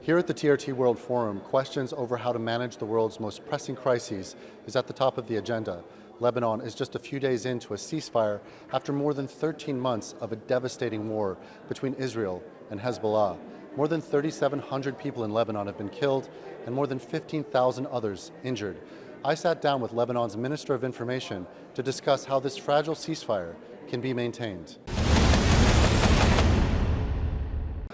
Here at the TRT World Forum, questions over how to manage the world's most pressing crises is at the top of the agenda. Lebanon is just a few days into a ceasefire after more than 13 months of a devastating war between Israel and Hezbollah. More than 3,700 people in Lebanon have been killed and more than 15,000 others injured. I sat down with Lebanon's Minister of Information to discuss how this fragile ceasefire can be maintained.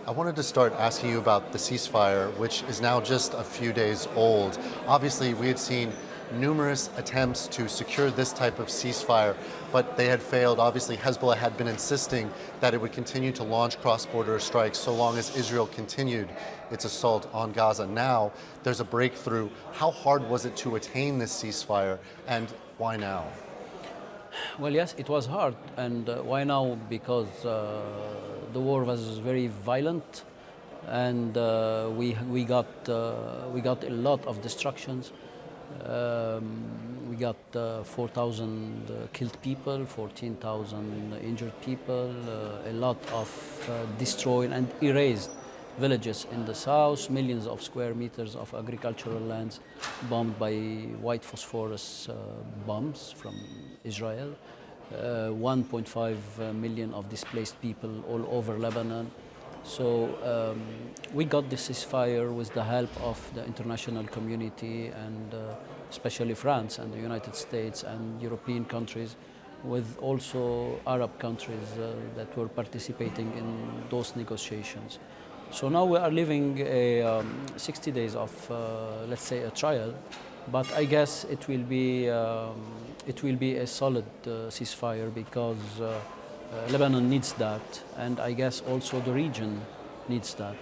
I wanted to start asking you about the ceasefire, which is now just a few days old. Obviously, we had seen numerous attempts to secure this type of ceasefire, but they had failed. Obviously, Hezbollah had been insisting that it would continue to launch cross-border strikes so long as Israel continued its assault on Gaza. Now, there's a breakthrough. How hard was it to attain this ceasefire, and why now? Well, yes, it was hard. And why now? Because the war was very violent, and we got a lot of destructions. We got 4,000 killed people, 14,000 injured people, a lot of destroyed and erased villages in the south, millions of square meters of agricultural lands bombed by white phosphorus bombs from Israel, 1.5 million of displaced people all over Lebanon. So we got this ceasefire with the help of the international community and especially France and the United States and European countries, with also Arab countries that were participating in those negotiations. So now we are living a 60 days of, let's say, a trial, but I guess it will be a solid ceasefire because Lebanon needs that, and I guess also the region needs that.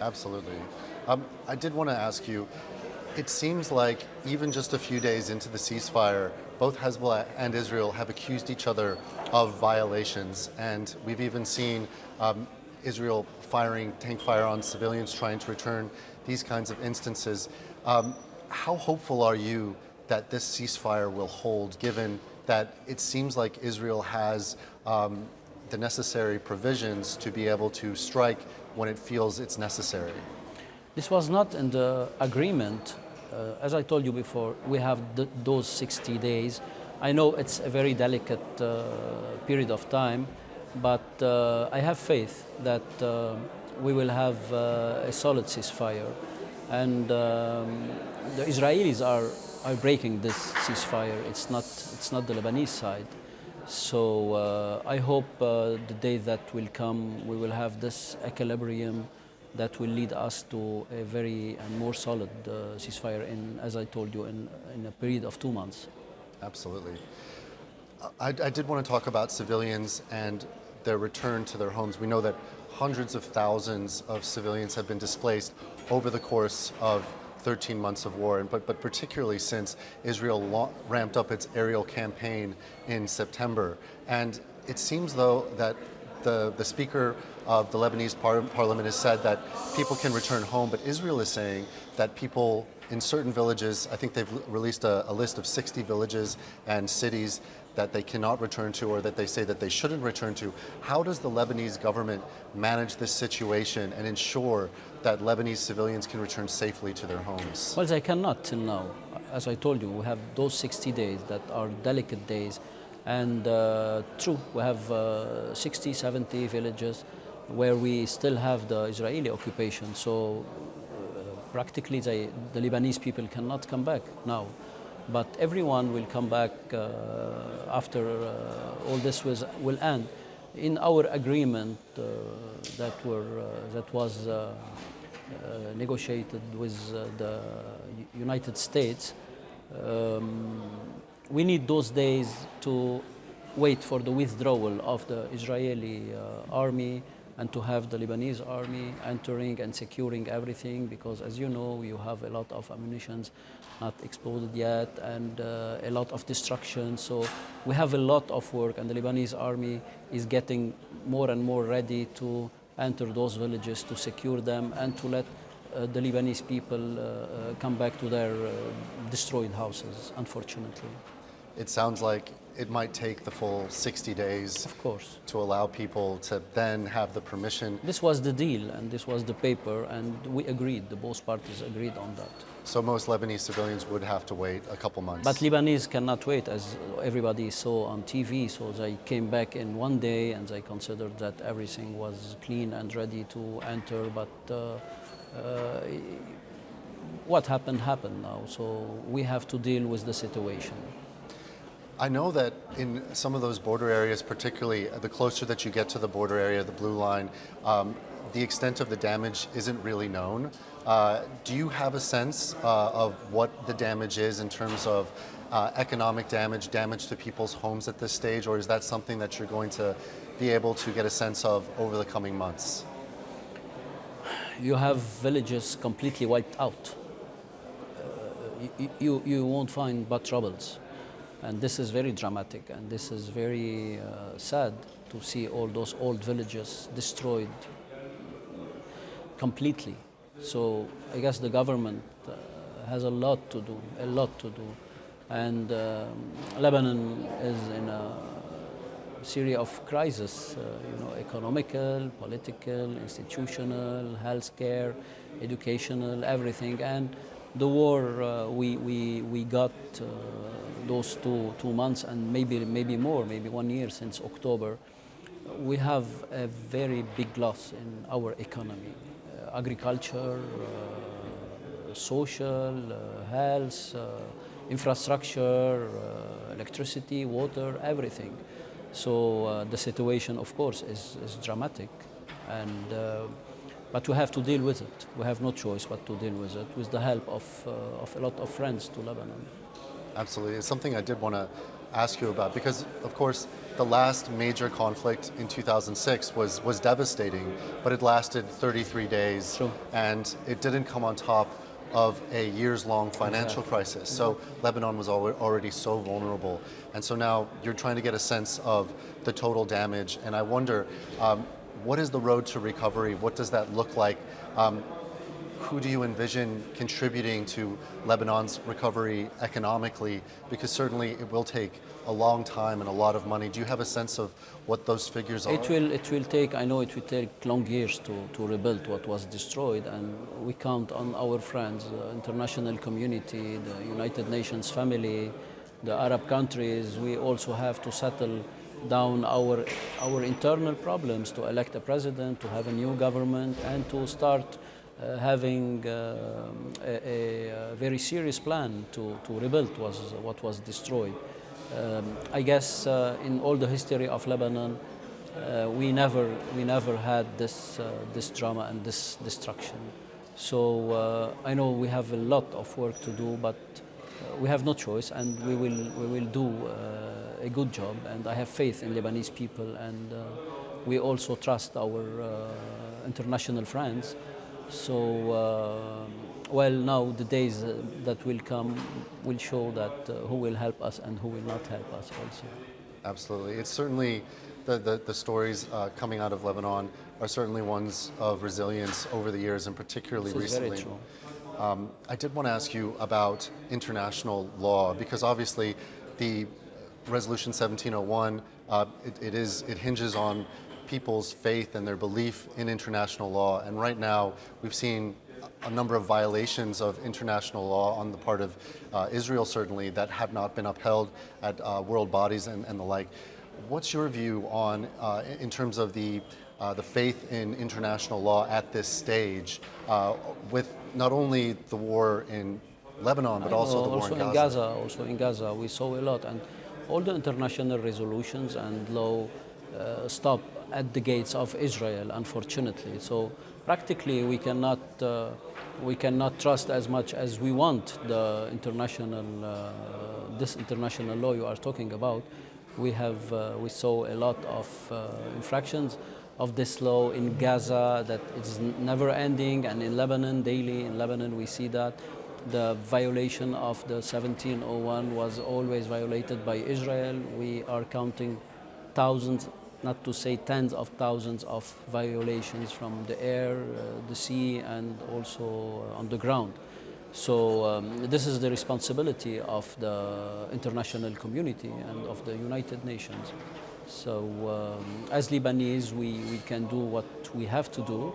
Absolutely. I did want to ask you, it seems like even just a few days into the ceasefire, both Hezbollah and Israel have accused each other of violations, and we've even seen Israel firing tank fire on civilians trying to return, these kinds of instances. How hopeful are you that this ceasefire will hold, given that it seems like Israel has the necessary provisions to be able to strike when it feels it's necessary? This was not in the agreement. As I told you before, we have those 60 days. I know it's a very delicate period of time, but I have faith that we will have a solid ceasefire. And the Israelis are breaking this ceasefire. It's not the Lebanese side. So I hope the day that will come, we will have this equilibrium that will lead us to a very and more solid ceasefire in, as I told you, in a period of 2 months. Absolutely. I did want to talk about civilians and their return to their homes. We know that hundreds of thousands of civilians have been displaced over the course of 13 months of war, but particularly since Israel ramped up its aerial campaign in September. And it seems, though, that the Speaker of the Lebanese parliament has said that people can return home, but Israel is saying that people in certain villages, I think they've released a list of 60 villages and cities that they cannot return to, or that they say that they shouldn't return to. How does the Lebanese government manage this situation and ensure that Lebanese civilians can return safely to their homes? Well, they cannot till now. As I told you, we have those 60 days that are delicate days. And true, we have 60, 70 villages where we still have the Israeli occupation. So practically the Lebanese people cannot come back now. But everyone will come back after all this will end. In our agreement that was negotiated with the United States, we need those days to wait for the withdrawal of the Israeli army and to have the Lebanese army entering and securing everything, because as you know, you have a lot of ammunition not exploded yet and a lot of destruction. So we have a lot of work, and the Lebanese army is getting more and more ready to enter those villages, to secure them and to let the Lebanese people come back to their destroyed houses, unfortunately. it sounds like it might take the full 60 days Of course. to allow people to then have the permission. This was the deal and this was the paper, and we agreed, the both parties agreed on that. So most Lebanese civilians would have to wait a couple months. But Lebanese cannot wait, as everybody saw on TV, so they came back in one day and they considered that everything was clean and ready to enter, but what happened now, so we have to deal with the situation. I know that in some of those border areas, particularly the closer that you get to the border area, the blue line, the extent of the damage isn't really known. Do you have a sense of what the damage is in terms of economic damage, damage to people's homes at this stage, or is that something that you're going to be able to get a sense of over the coming months? You have villages completely wiped out. You won't find but troubles. And this is very dramatic, and this is very sad to see all those old villages destroyed completely. So I guess the government has a lot to do. And Lebanon is in a series of crises, economical, political, institutional, healthcare, educational, everything. And the war, we got those two months and maybe more, maybe 1 year since October. We have a very big loss in our economy, agriculture, social, health, infrastructure, electricity, water, everything. So the situation, of course, is dramatic, and but we have to deal with it. We have no choice but to deal with it with the help of a lot of friends to Lebanon. Absolutely. It's something I did want to ask you about because, of course, the last major conflict in 2006 was devastating, but it lasted 33 days, True. And it didn't come on top of a years-long financial crisis. So Lebanon was already so vulnerable. And so now you're trying to get a sense of the total damage. And I wonder, what is the road to recovery? What does that look like? Who do you envision contributing to Lebanon's recovery economically? Because certainly it will take a long time and a lot of money. Do you have a sense of what those figures are? It will take, I know it will take long years to rebuild what was destroyed, and we count on our friends, the international community, the United Nations family, the Arab countries. We also have to settle down our internal problems, to elect a president, to have a new government, and to start having a very serious plan to rebuild what was destroyed. I guess in all the history of Lebanon, we never had this drama and this destruction. So I know we have a lot of work to do, but we have no choice, and we will do a good job. And I have faith in Lebanese people, and we also trust our international friends. So, well, now the days that will come will show that who will help us and who will not help us also. Absolutely. It's certainly, the stories coming out of Lebanon are certainly ones of resilience over the years, and particularly This is recently. very true. I did want to ask you about international law, because obviously the Resolution 1701, it hinges on people's faith and their belief in international law. And right now, we've seen a number of violations of international law on the part of Israel, certainly, that have not been upheld at world bodies and the like. What's your view on, in terms of the faith in international law at this stage, with not only the war in Lebanon, but also the war in Gaza? Also in Gaza, we saw a lot, and all the international resolutions and law stop at the gates of Israel, unfortunately. So practically, we cannot trust as much as we want the international this international law you are talking about. We saw a lot of infractions of this law in Gaza that it's never ending, and in Lebanon daily. In Lebanon, we see that the violation of the 1701 was always violated by Israel. We are counting thousands, not to say tens of thousands of violations from the air, the sea, and also on the ground. So this is the responsibility of the international community and of the United Nations. So as Lebanese, we can do what we have to do.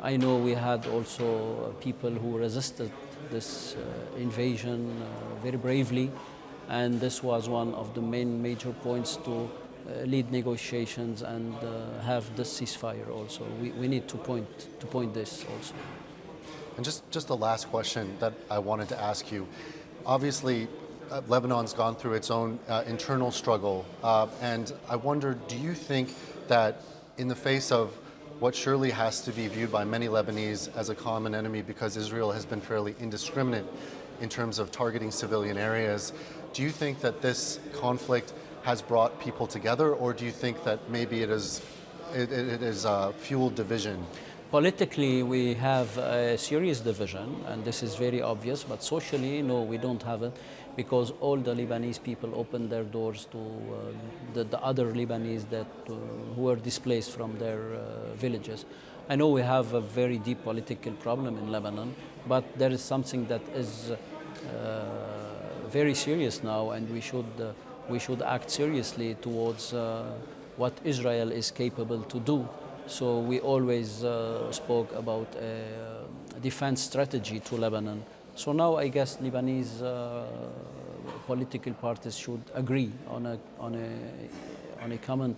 I know we had also people who resisted this invasion very bravely, and this was one of the main major points to lead negotiations and have this ceasefire also. We need to point this also. And just the last question that I wanted to ask you. Obviously, Lebanon's gone through its own internal struggle, and I wonder, do you think that in the face of what surely has to be viewed by many Lebanese as a common enemy because Israel has been fairly indiscriminate in terms of targeting civilian areas, do you think that this conflict has brought people together, or do you think that maybe it has fueled division? Politically, we have a serious division, and this is very obvious, but socially, no, we don't have it, because all the Lebanese people opened their doors to the other Lebanese that who were displaced from their villages. I know we have a very deep political problem in Lebanon, but there is something that is very serious now, and we should act seriously towards what Israel is capable to do. So we always spoke about a defense strategy to Lebanon. So now I guess Lebanese political parties should agree on a common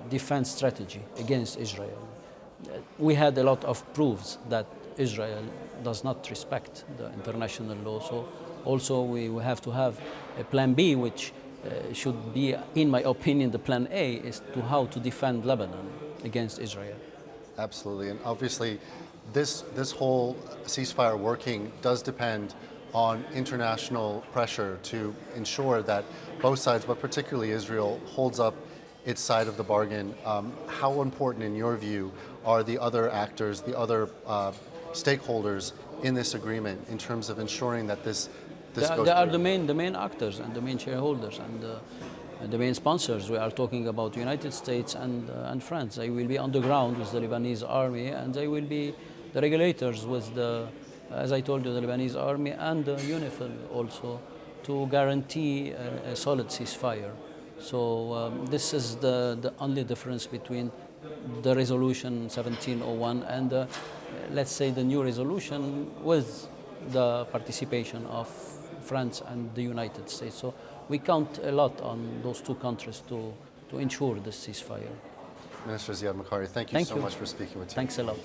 defense strategy against Israel. We had a lot of proofs that Israel does not respect the international law. So also we have to have a plan B, which should be, in my opinion, the plan A is to how to defend Lebanon against Israel. Absolutely, and obviously this whole ceasefire working does depend on international pressure to ensure that both sides, but particularly Israel, holds up its side of the bargain. How important, in your view, are the other actors, the other stakeholders in this agreement in terms of ensuring that this goes through? They are the main actors and the main shareholders and the main sponsors. We are talking about the United States and France. They will be on the ground with the Lebanese army, and they will be the regulators with the, as I told you, the Lebanese army and the UNIFIL also, to guarantee a solid ceasefire. So this is the only difference between the resolution 1701 and let's say the new resolution with the participation of France and the United States. So we count a lot on those two countries to ensure this ceasefire. Minister Ziad Makary, thank you so much for speaking with me. Thanks a lot.